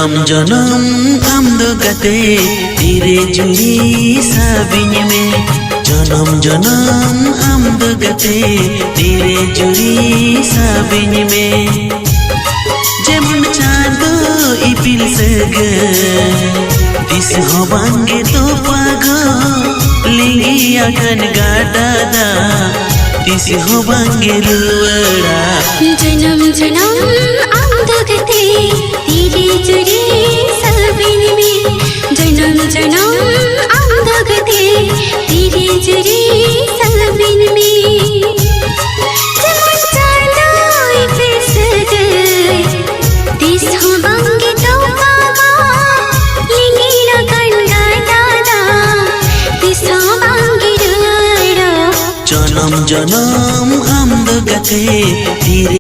जनम आमदो गते तेरे जुड़ी साबिन में जनम आमदो गते तेरे जुड़ी साबिन में जेमन चांदो इपिल सगे दिस होबांगे तो पागो लिंगी अगन गाडादा दिस होबांगे रुवड़ा जनम आमदो गते तेरे जुड़ी साबिन में जनम आमदो गते तेरे जुड़ी साबिन में जेमन चांदो इपिल सगे दिस होबांगे तो पागो लिंगी अगन गाडादा दिस होबांगे रुवड़ा जनम आमदो गते तेरे